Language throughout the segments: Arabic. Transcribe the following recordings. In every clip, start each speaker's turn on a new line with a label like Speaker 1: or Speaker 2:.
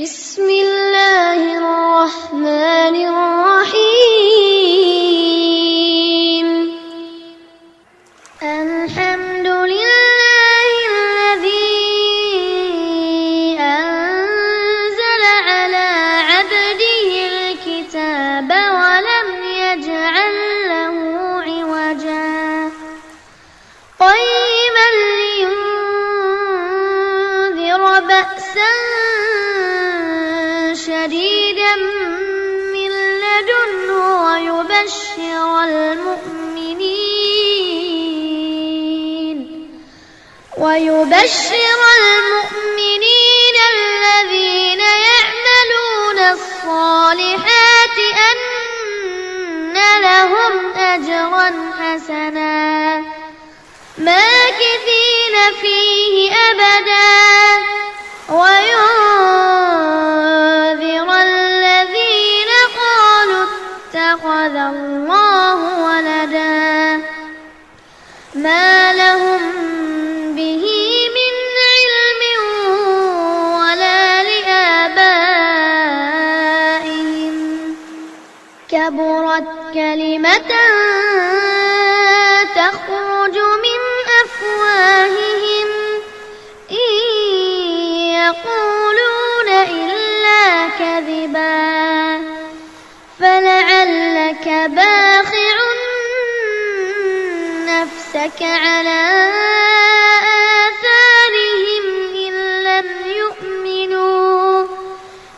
Speaker 1: بسم الله الرحمن الرحيم. الحمد لله الذي أنزل على عبده الكتاب ولم يجعل له عوجا قيما لينذر بأسا شديدا من لدنه ويبشر المؤمنين الذين يعملون الصالحات أن لهم أجرا حسنا ماكثين فيه أبدا وينذر الذين قالوا اتخذ الله ولدا ما لهم به من علم ولا لآبائهم كبرت كلمة تخرج من أفواههم إن يقولون إلا كذبا فلعلك باخع نفسك على آثارهم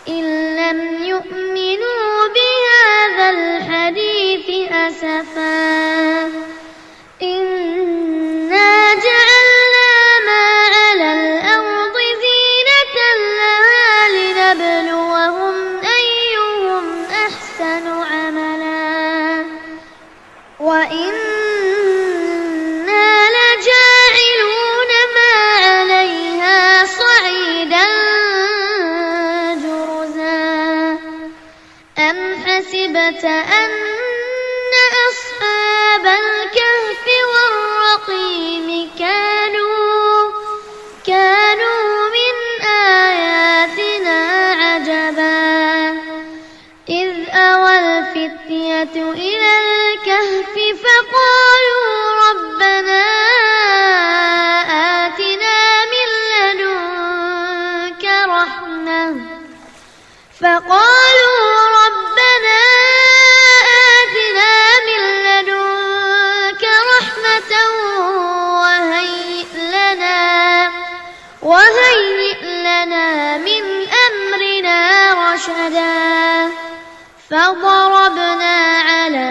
Speaker 1: إن لم يؤمنوا بهذا الحديث أسفا إنا جعلنا ما على الأرض زينة لها لنبلوهم أيهم أحسن عملا وإنا لجاعلون ما عليها صعيدا جرزا أم حسبت أن أصحاب الكهف والرقيم كانوا من آياتنا عجبا إذ أوى الفتية إلى الكهف فقالوا ربنا آتنا من لدنك رحمة وهيئ لنا من أمرنا رشدا فضربنا على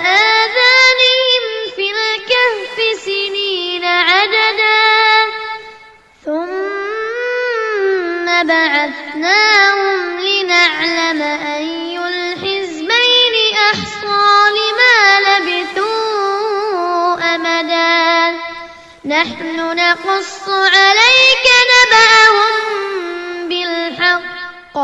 Speaker 1: آذانهم في الكهف سنين عددا ثم بعثناهم لنعلم أي الحزبين أحصى لما لبثوا أمدا نحن نقص عليك نبأهم بالحق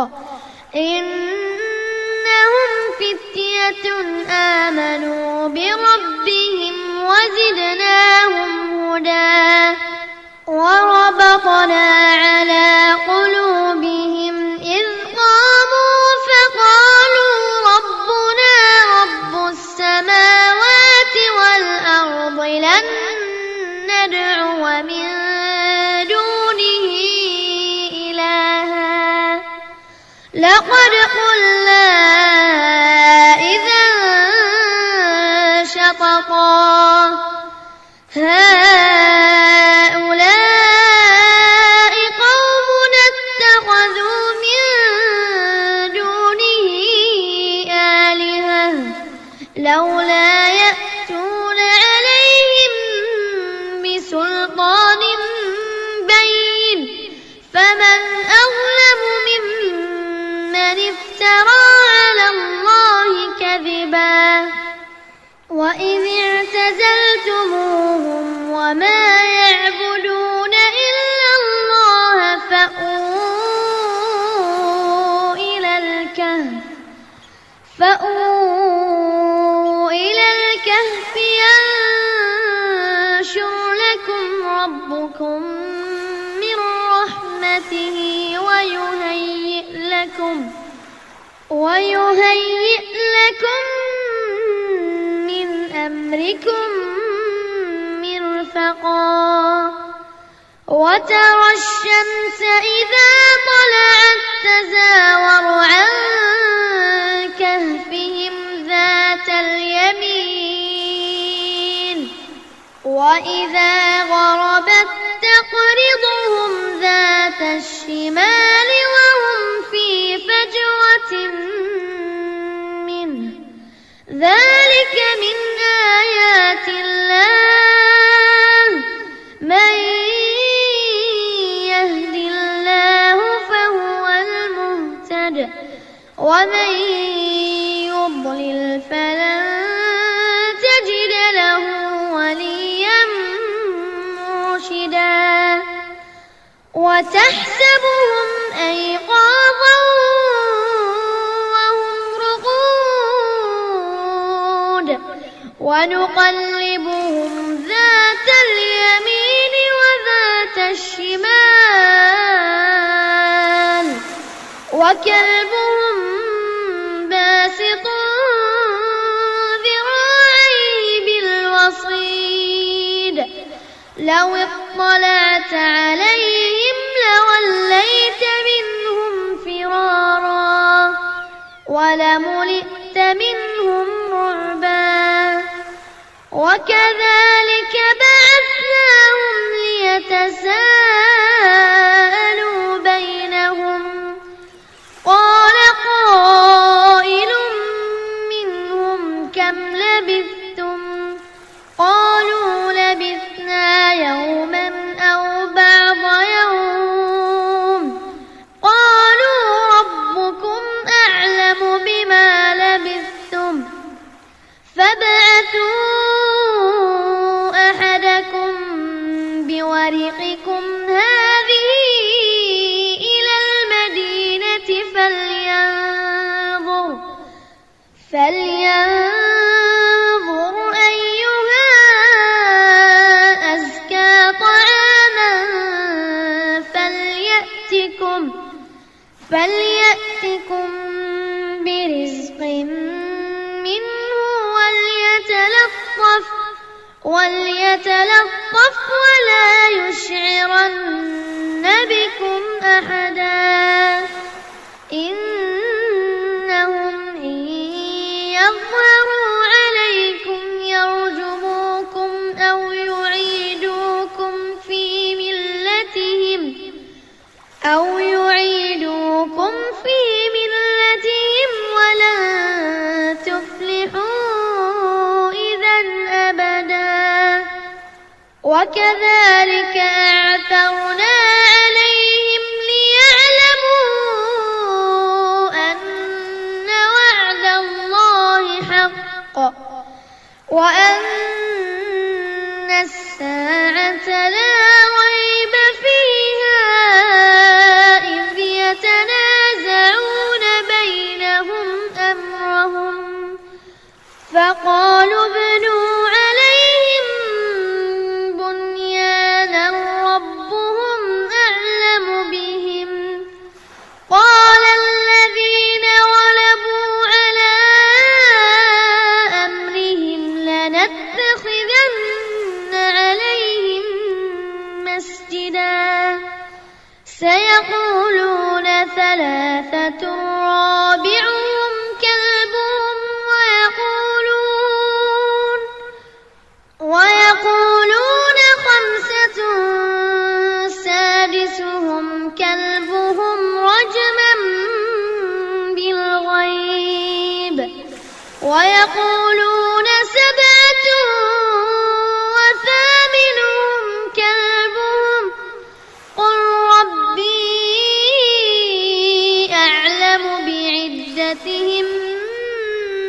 Speaker 1: إنهم فتية آمنوا بربهم وزدناهم هدى وربطنا على قلوبهم إذ قاموا فقالوا ربنا رب السماوات والأرض لن ندعو من دونه إلها لقد قلنا إذا شططا هؤلاء قومنا اتخذوا من دونه آلهة لولا يأتون عليهم بسلطان بين فمن أظلم ممن افترى على الله كذبا وإذ اعتزلتموهم وما يعبدون إلا الله فأووا إلى الكهف ينشر لكم ربكم من رحمته ويهيئ ويهيئ لكم من أمركم مرفقا وترى الشمس إذا طلعت تزاور عن كهفهم ذات اليمين وإذا غربت تقرضهم ذات الشمال وهم في فجوة منه ذلك من آيات الله من يهد الله فهو المهتد ومن يضلل فلن تجد له وليا مرشدا وتحسبهم أيقاظا وهم رقود ونقلبهم ذات اليمين وذات الشمال وكلبهم باسط ذراعيه بالوصيد لو اطلعت عليهم لوليت منهم فرارا ولملئت منهم رعبا وكذلك بعثناهم ليتساءلوا بينهم قال قائل منهم كم لبثتم قالوا لبثنا يوما أو بعض يوم قالوا ربكم أعلم بما لبثتم فابعثوا أحدكم بورقكم هذه إلى المدينة فلينظر أيها أزكى طعاما فليأتكم برزق منه وليتلطف ولا يشعرن بكم أحدا إنهم إن يظهروا عليكم يرجموكم أو يعيدوكم في ملتهم ولن تفلحوا إذا أبدا وكذلك أعثرنا عليهم ليعلموا أن وعد الله حق وأن الساعة لا ريب فيها إذ يتنازعون بينهم أمرهم فقالوا ابنوا عليهم بنيانا ربهم أعلم بهم قال الذين غلبوا على أمرهم لنتخذن عليهم مسجدا سيقولون ثلاثة رابعهم كلبهم ويقولون خمسة سادسهم كلبهم رجما بالغيب ويقولون سبعة وثامنهم كلبهم قل ربي أعلم بعدتهم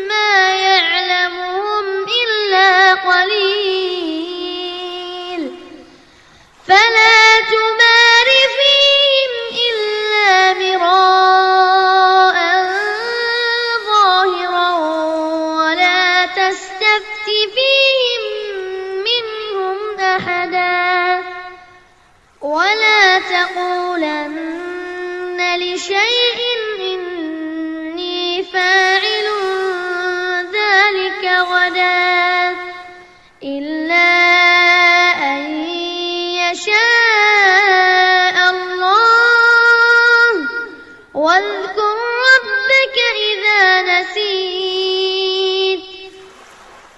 Speaker 1: ما يعلمهم إلا قليل فلا تمار فيهم إلا مراء ظاهرا ولا تستفت فيهم منهم أحدا ولا تقولن لشيء رشدا إلا أن يشاء الله واذكر ربك إذا نسيت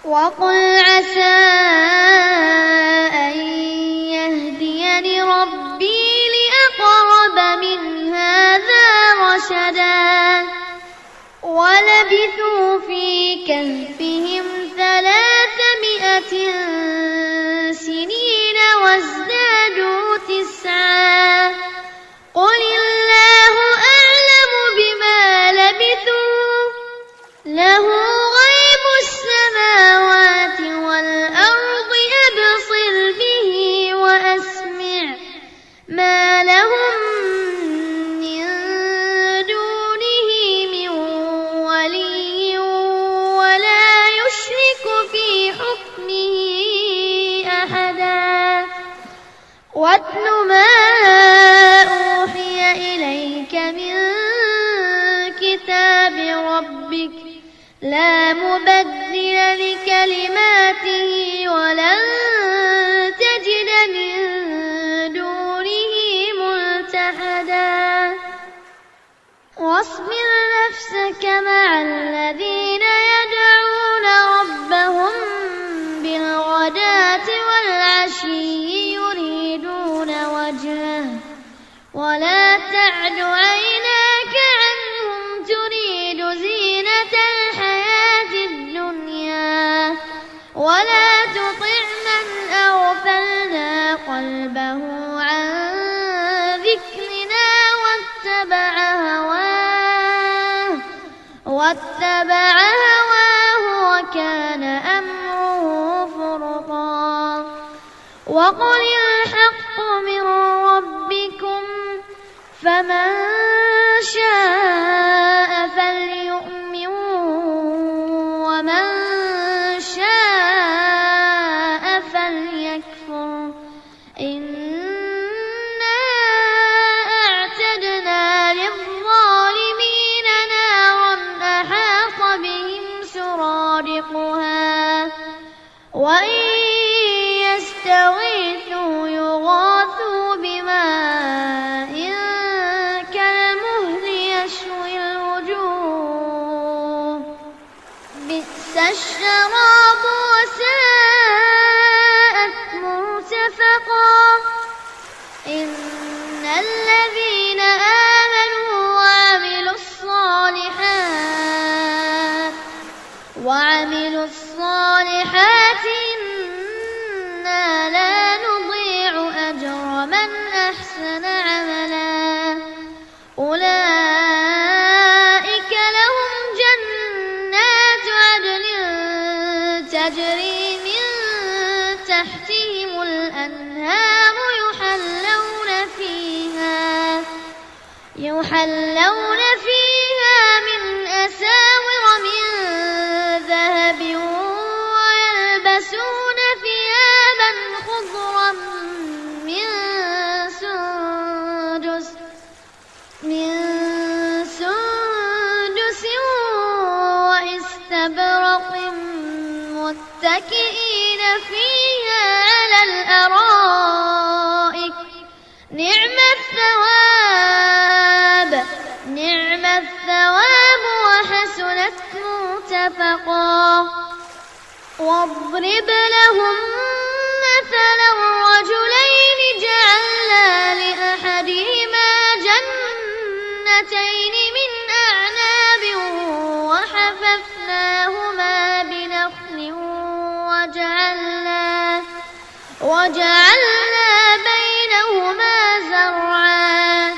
Speaker 1: وقل عسى أن يهديني ربي لأقرب من هذا رشدا ولبثوا في كهفهم 300 سنين وازدادوا 9 قل الله أعلم بما لبثوا له غيب السماوات والأرض أبصر به وأسمع ما لهم من دونه من ولي ولا يشرك في حكمه أحدا واتل ما أوحي إليك من كتاب ربك لا مبدل لكلماته ولن تجد من دونه ملتحدا واصبر نفسك مع الذين يدعون ربهم بالغداة والعشي يريدون وجهه ولا تعد عيناك عنهم تريد زينة الحياة الدنيا ولا تطع من أغفلنا قلبه عن ذكرنا واتبع هواه وكان أمره فرطا وقل الحق من ربكم فمن شاء فليؤمن ومن شاء فليكفر إنا أعتدنا للظالمين نارا أحاط بهم سرادقها وإن يستغيثوا يغاثوا بماء كالمهل يشوي الوجوه بئس الشراب وساءت مرتفقا إن الذين آمنوا وعملوا الصالحات إنا لا نضيع أجر من أحسن عملا أولئك لهم جنات عدن تجري من تحتهم الأنهار يحلون فيها من أساور من ذهب ويلبسون ثيابا خضرا من سندس واستبرق متكئين فيها على الأرائك نعم الثواب وحسنت مرتفقا واضرب لهم مثلا رجلين جعلنا لأحدهما جنتين من أعناب وحففناهما بنخل وجعلنا بينهما زرعا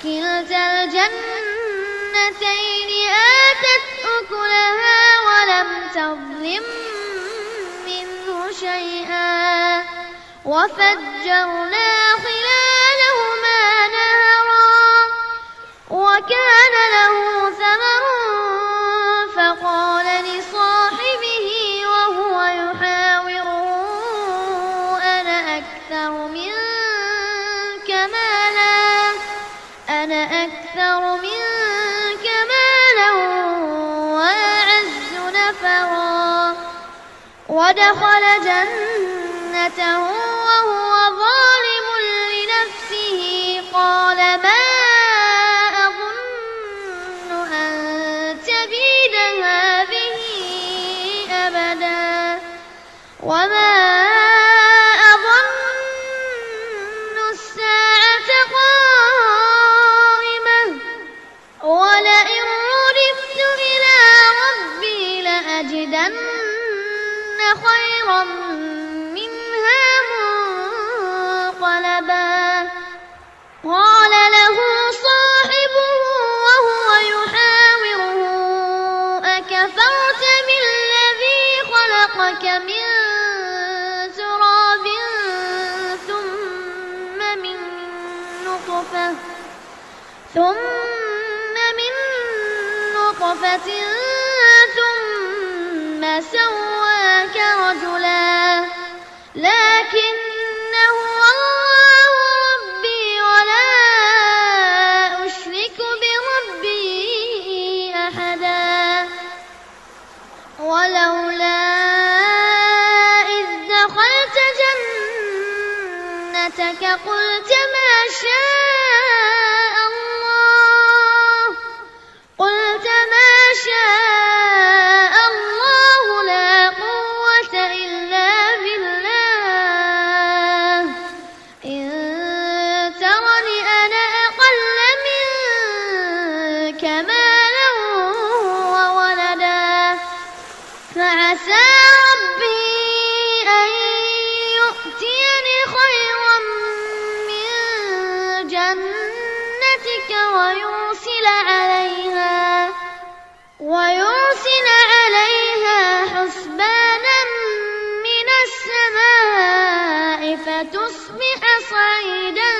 Speaker 1: كلتا الجنتين آتت أكلها ولم تظلم منه شيئا وفجرنا خلالهما نهرا وكان له ثمر فقال لصاحبه وهو يحاوره أنا أكثر منك مالا وأعز نفرا ودخل جنته وهو ظالم لنفسه قال ما أظن أن تبيد هذه أبدا وما أظن الساعة قائمة ولئن رددت إلى ربي لأجدن خيرا منها منقلبا قال له صاحبه وهو يحاوره أكفرت بالذي خلقك من تراب ثم من نطفة ثم سواك رجلا لكن هو الله ربي ولا أشرك بربي أحدا ولولا إذ دخلت جنتك قلت ما شاء الله لا قوة إلا بالله إن ترني أنا أقل منك مالا وولدا فعسى ربي أن يؤتيني خيرا من جنتك ويرسل عليها حسبانا من السماء فتصبح صعيدا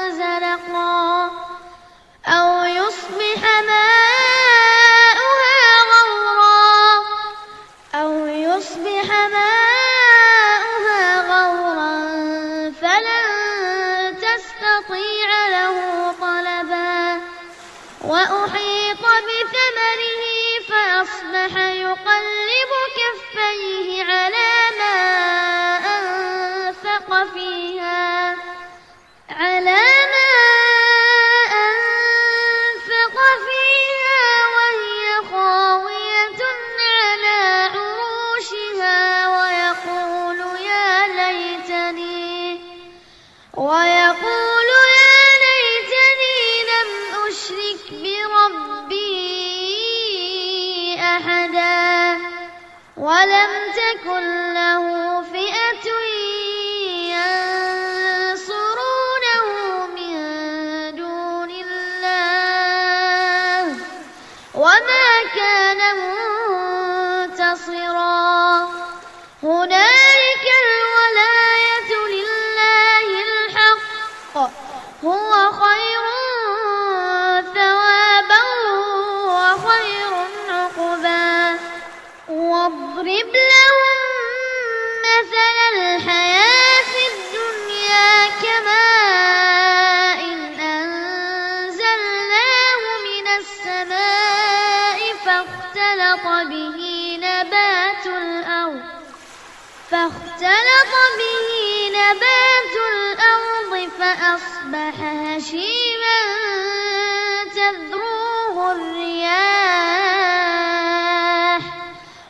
Speaker 1: زلقا أو يصبح ماؤها غورا فلن تستطيع له طلبا وأحيط بثمره فأصبح يقلب كفيه على ما أنفق فيها وهي خاوية على عروشها ويقول يا ليتني لم أشرك بربي أحدا ولم تكن له فئة ينصرونه من دون الله وما كان منتصرا هنالك الولاية لله الحق هو خير ثوابا وخير عقبا واضرب لهم مثل الحياة الدنيا كماء أنزلناه من السماء فاختلط به نبات الأرض فأصبح هشيما تذروه الرياح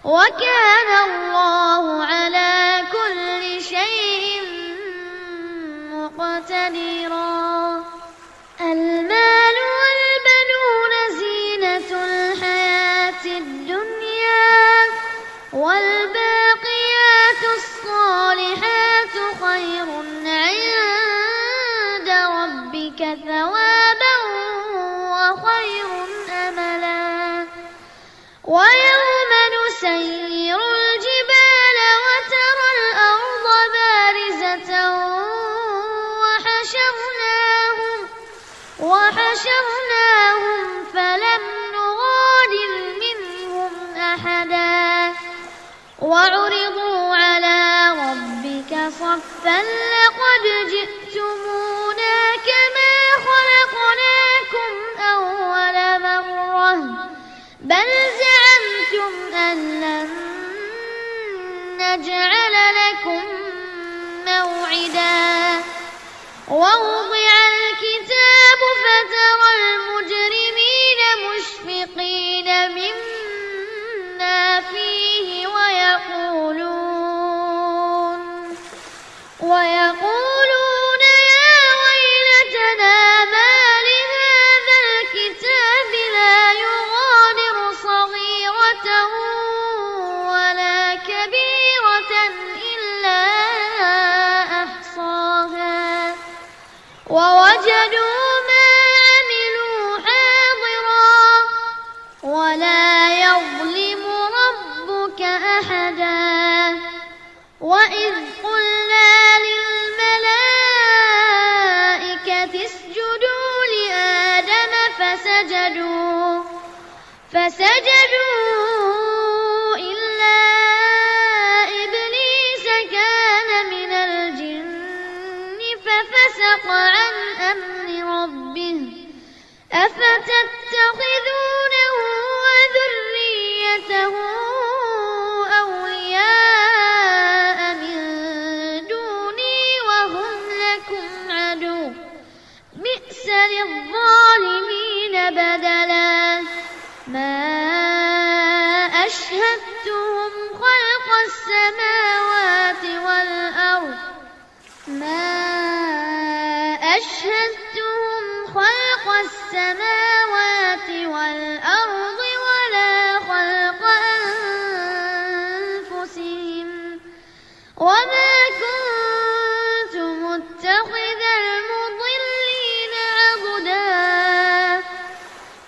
Speaker 1: وكان الله على كل شيء مقتدرا المال والبنون زينة الحياة الدنيا والباقيات الصالحات خير عند ربك ثوابا وخير أملا ويوم نسير الجبال وترى الأرض بارزة وحشرناهم فلم نغادر منهم أحدا وعرضوا على ربك صفا لقد جئتمونا كما خلقناكم أول مرة بل زعمتم أن لن نجعل لكم موعدا ووضع الكتاب فترى المجرمين مشفقين مما فيه ويقولون يا ويلتنا ما لهذا الكتاب لا يغادر صغيرة ولا كبيرة إلا أحصاها ووجدوا ما عملوا حاضرا ولا يظلم ربك أحدا وإذ قلنا للملائكة اسجدوا لآدم فسجدوا إلا إبليس كان من الجن ففسق عن أمر ربه أفتتخذونه وذريته أولياء من دوني وهم لكم عدو بئس للظالمين بدلا ما أشهدتهم خلق السماوات والأرض ولا خلق أنفسهم وما كنت متخذ المضلين عضدا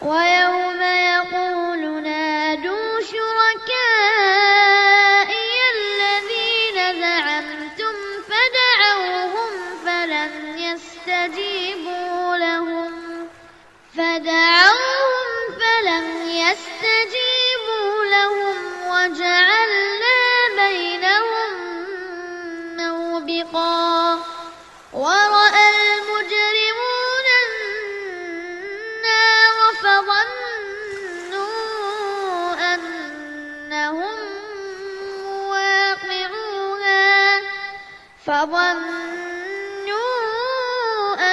Speaker 1: ويوم يقول نادوا شركائي الذين زعمتم فدعوهم فلم يستجيبوا لهم وجعلنا بينهم موبقا ورأى المجرمون النار فظنوا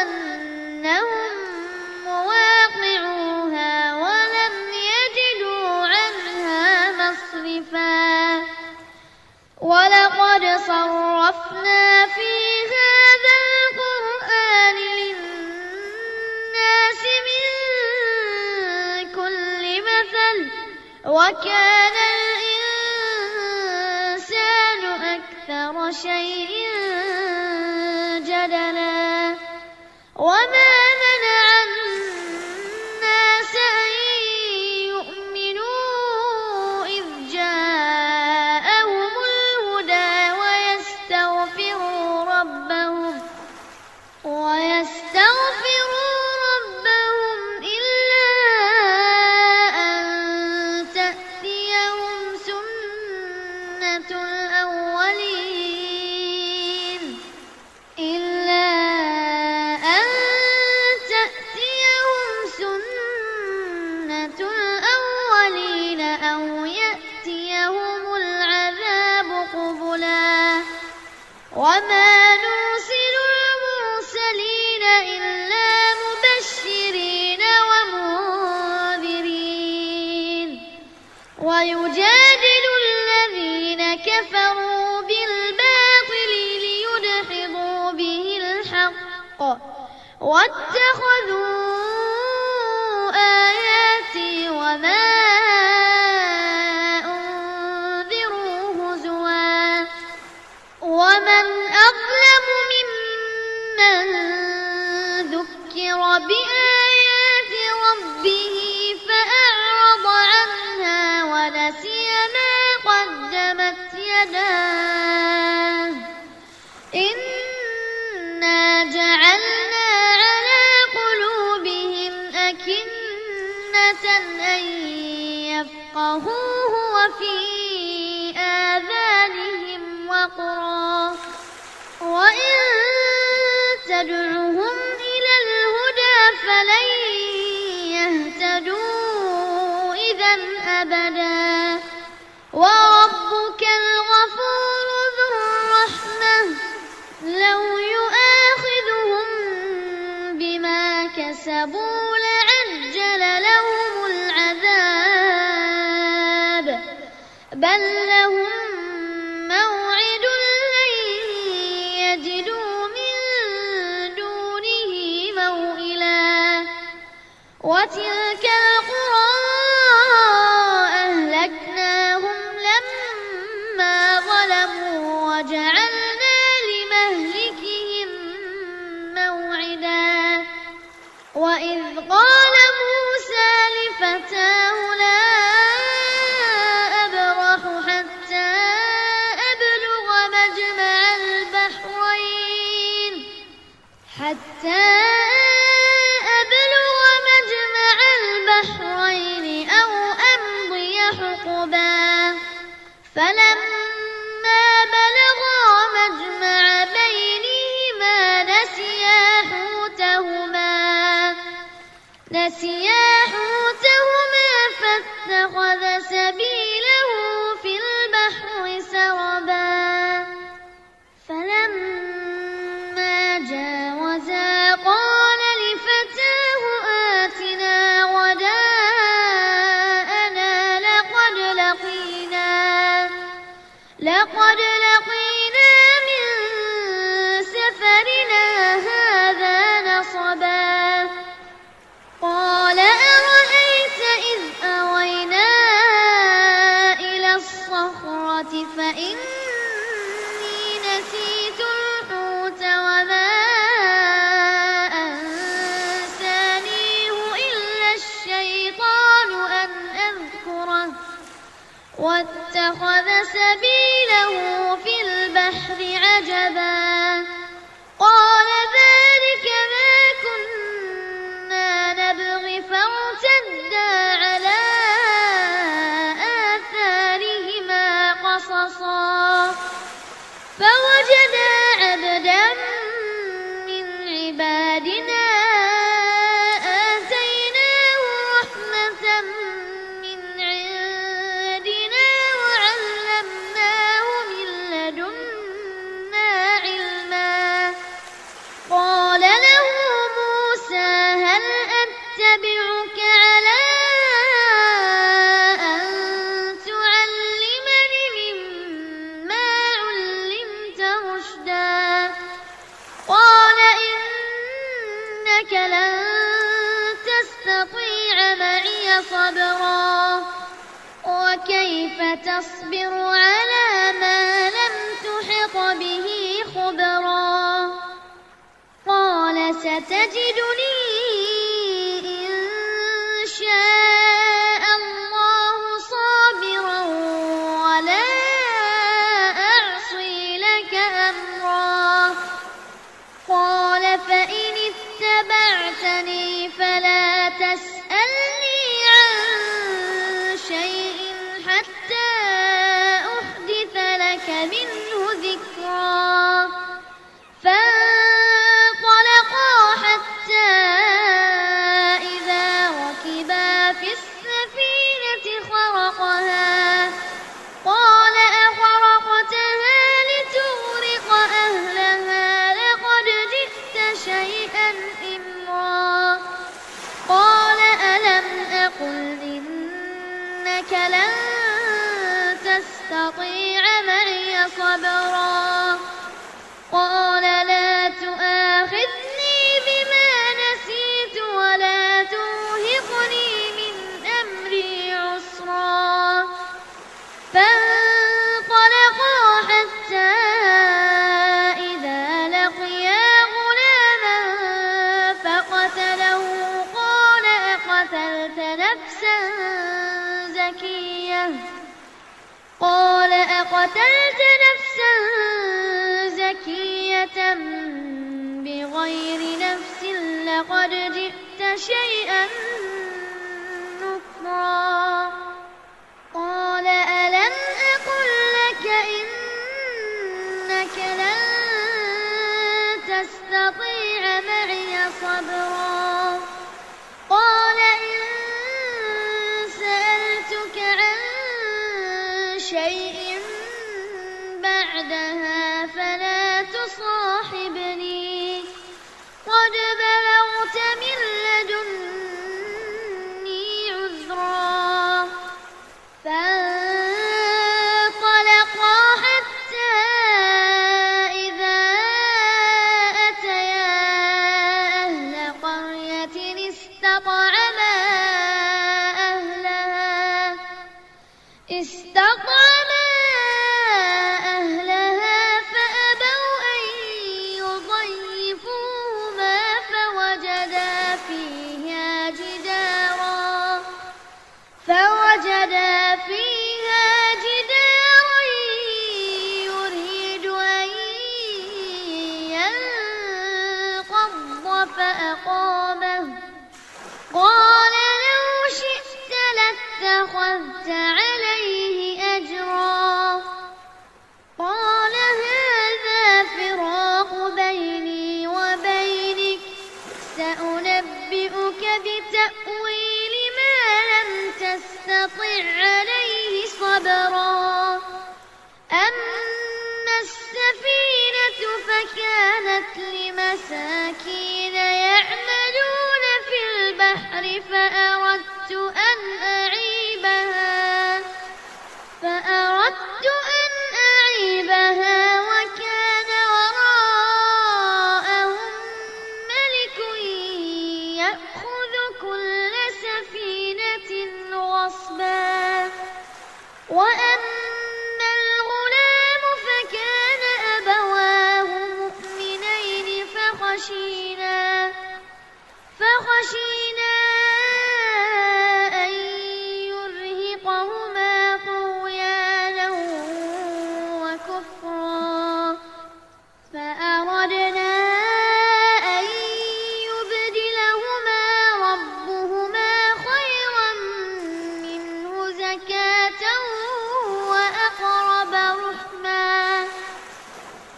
Speaker 1: أنهم مواقعوها ولم يجدوا عنها مصرفا ولقد صرفنا في هذا القرآن للناس من كل مثل وكان الإنسان أكثر شيء جدلا وما منع الناس أن يؤمنوا إذ جاءهم الهدى ويستغفروا ربهم إلا أن تأتيهم سنة الأولين أو يأتيهم العذاب قبلا وما نرسل المرسلين إلا مبشرين ومنذرين ويجادل الذين كفروا بالباطل ليدحضوا به الحق واتخذوا آياتي وما أنذروا هزوا ومن أظلم ممن ذكر بآيات ربه فأعرض عنها ونسي ما قدمت يداه إنا جعلنا على قلوبهم أكنة أن يفقهوه وفي آذانهم وقرا وإن تدعهم إلى الهدى فلن يهتدوا إذا أبدا وربك الغفور كذبوا لعجل لهم العذاب بل لهم موعد لن يجدوا من دونه موئلا وتلك القرى أهلكناهم لما ظلموا وجعلنا لمهلكهم موعدا وإذ قال موسى لفتاه لا أبرح حتى أبلغ مجمع البحرين أو أمضي حقبا فلما بلغا مجمع بينهما نسيا حوتهما فاتخذ سبيله في البحر سربا فلما جاوزا قال لفتاه آتنا غداءنا لقد لقينا من سفرنا هذا نصبا قال أرأيت إذ أوينا إلى الصخرة فإني نسيت الحوت وما أنسانيه إلا الشيطان أن أذكره واتخذ سبيله في البحر عجبا قال ذلك ما كنا نبغي فارتدا على آثارهما قصصا فوجدا عبدا من عبادنا آتيناه رحمة من عندنا وعلمناه من لدنا علما قال له موسى هل أتبعك على أن تعلمني مما علمت رشدا قال إنك لن تستطيع معي صبرا وكيف تصبر على ما لم تحط به خبرا قال ستجدني إن شاء الله صابرا ولا أعصي لك أمرا قال فإن اتبعتني فلا تسألني عن شيء حتى أحدث لك منه ذكرا فانطلقا حتى إذا ركبا في السفينة خرقها قال أخرقتها لتغرق أهلها لقد جئت شيئا إمرا قال ألم أقل إنك لن تستطيع معي صبرا قال لا تؤاخذني بما نسيت ولا ترهقني من أمري عسرا فانطلقا حتى إذا لقيا غلاما فقتله قال أقتلت نفسا زكية بغير نفس لقد جئت شيئا نكرا قال ألم أقل لك إنك لن تستطيع معي صبرا قال إن سألتك عن شيء بعدها فلا تصاحبني قد بلغت من لدن استطعما أهلها فأبوا أن يضيفوهما فوجدا فيها جدارا يريد أن ينقض فأقامه قال لو شئت لاتخذت عليه أجرا قال هذا فراق بيني وبينك سأنبئك بتأويل ما لم تستطع عليه صبرا أما السفينة فكانت لمساكين يعملون في البحر فأردت أن أعيبها وكان وراءهم ملك يأخذ كل سفينة غصبا وأما الغلام فكان أبواه مؤمنين فخشينا أن يرهقهما طغيانا وكفرا فأردنا أن يبدلهما ربهما خيرا منه زكاة وأقرب رحما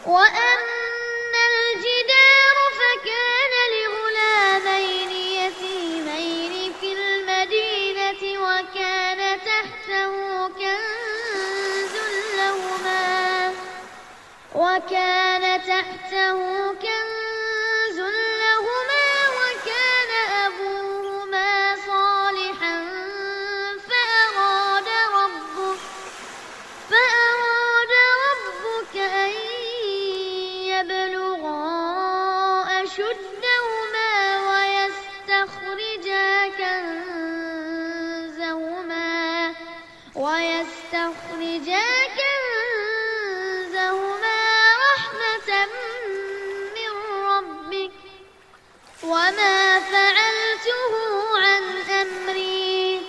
Speaker 1: وأما الجدار فكان لغلامين يتيمين في المدينة وكان تحته كنز لهما وكان أبوهما صالحا فأراد ربك أن يبلغا أشدهما ويستخرجا كنزهما رحمة من ربك وما فعلته عن أمري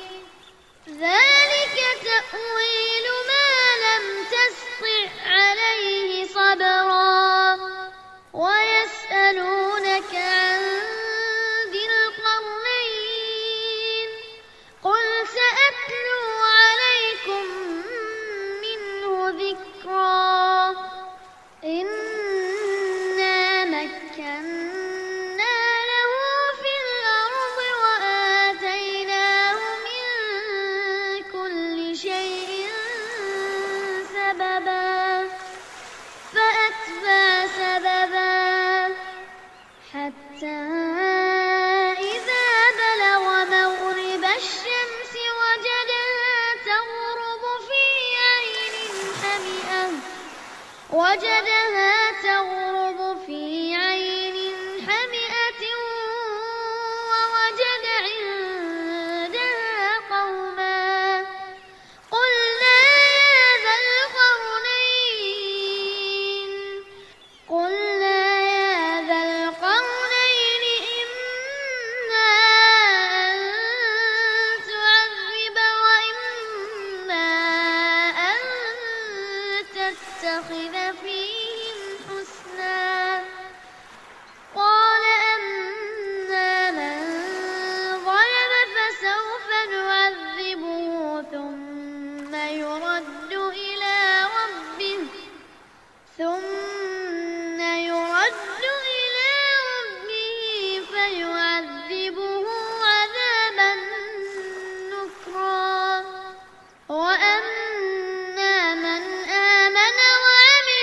Speaker 1: ذلك تأويل ما لم تسطع عليه صبرا ويسألونك عن ذي القرنين قل سأتلو عليكم منه ذكرا إنا مكنا له في الأرض وآتيناه من كل شيء سببا فأتبع سببا حتى إذا بلغ مغرب الشمس وجدها تغرب في عين حمئة ووجد عندها قوما قلنا يا ذا القرنين إما أن تعذب وإما أن تتخذ فيهم حسنا قال أما من ظلم فسوف نعذبه ثم يرد إلى ربه فيعذبه عذابا نكرا وأما من آمن وعمل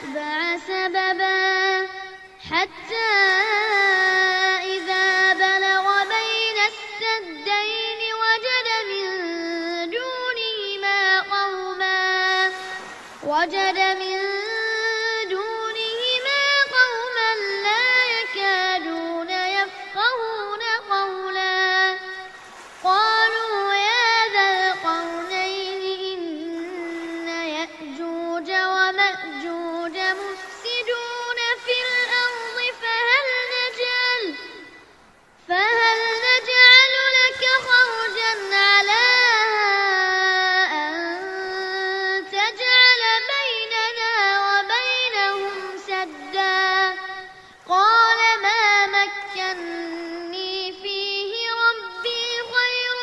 Speaker 1: فأتبع سببا حتى إذا بلغ بين السدين وجد من دونهما قوما لا يكادون يفقهون قولا قالوا يا ذا القرنين إن يأجوج ومأجوج مفسدون في الأرض فهل نجعل لك خرجا على أن تجعل بيننا وبينهم سدا قال ما مكني فيه ربي خير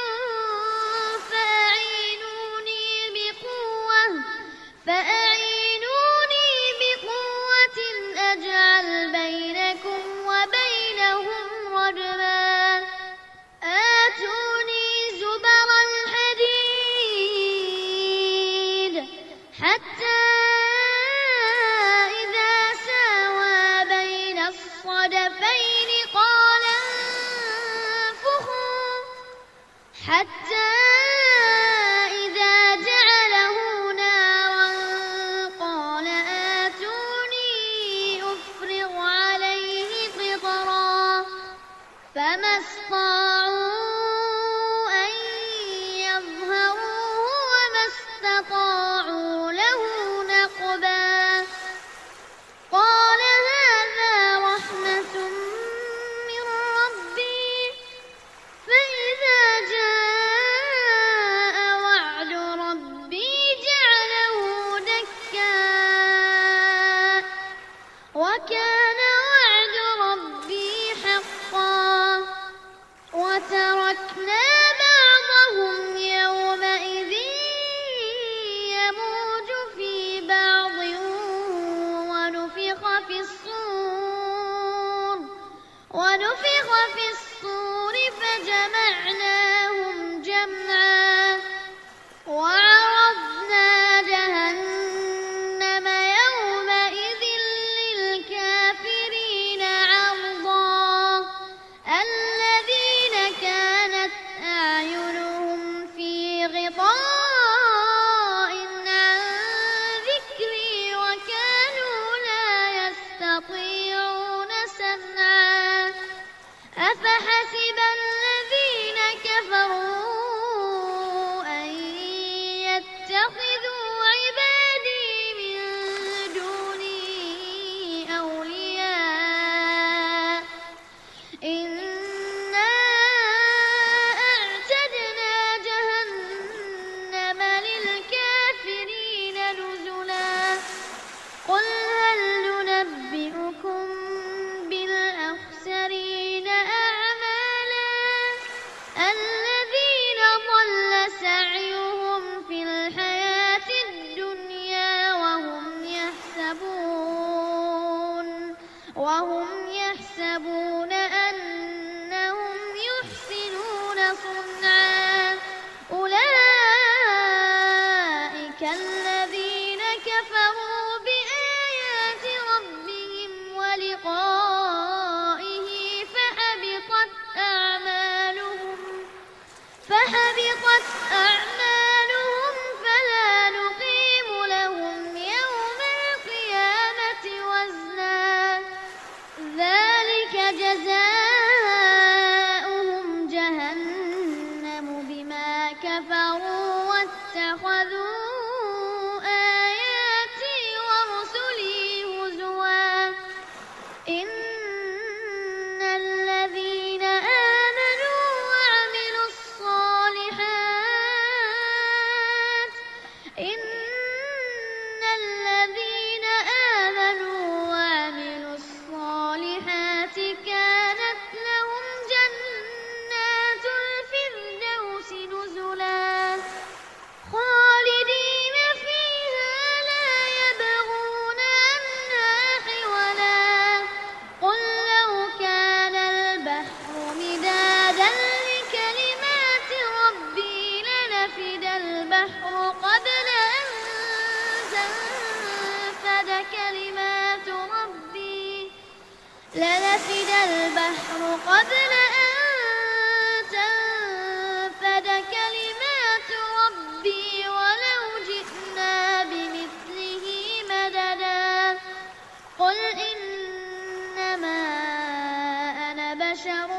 Speaker 1: فأعينوني بقوة أجعل بينكم وبينهم ردما آتوني زبر الحديد حتى إذا ساوى بين الصدفين قال انفخوا حتى إذا جعله نارا قال آتوني أفرغ عليه قطرا فما استطاعوا أن يظهروه وما استطاعوا له نقبا قال هذا رحمة من ربي فإذا جاء وعد ربي جعله دكا وكان وعد ربي حقا وتركنا بعضهم يومئذ يموج في بعض ونفخ في الصور فجمعناهم جمعا وعرضنا جهنم يومئذ للكافرين عرضا الذين كانت أعينهم في غطاء عن ذكري وكانوا لا يستطيعون سمعا أفحسب الذين كفروا أن يتخذوا عبادي من دوني أولياء إنا أعتدنا جهنم للكافرين نزلا قل هل ننبئكم بالأخسرين أعمالا الذين ضل سعيهم في الحياة الدنيا وهم يحسبون أنهم يحسنون صنعا أولئك الذين كفروا بآيات ربهم ولقائه فحبطت أعمالهم فلا نقيم لهم يوم القيامة وزنا ذلك جزاؤهم جهنم بما كفروا واتخذوا آياتي ورسلي هزوا إن الذين آمنوا وعملوا الصالحات كانوا لنفد البحر قبل أن تنفد كلمات ربي ولو جئنا بمثله مددا قل إنما أنا بشر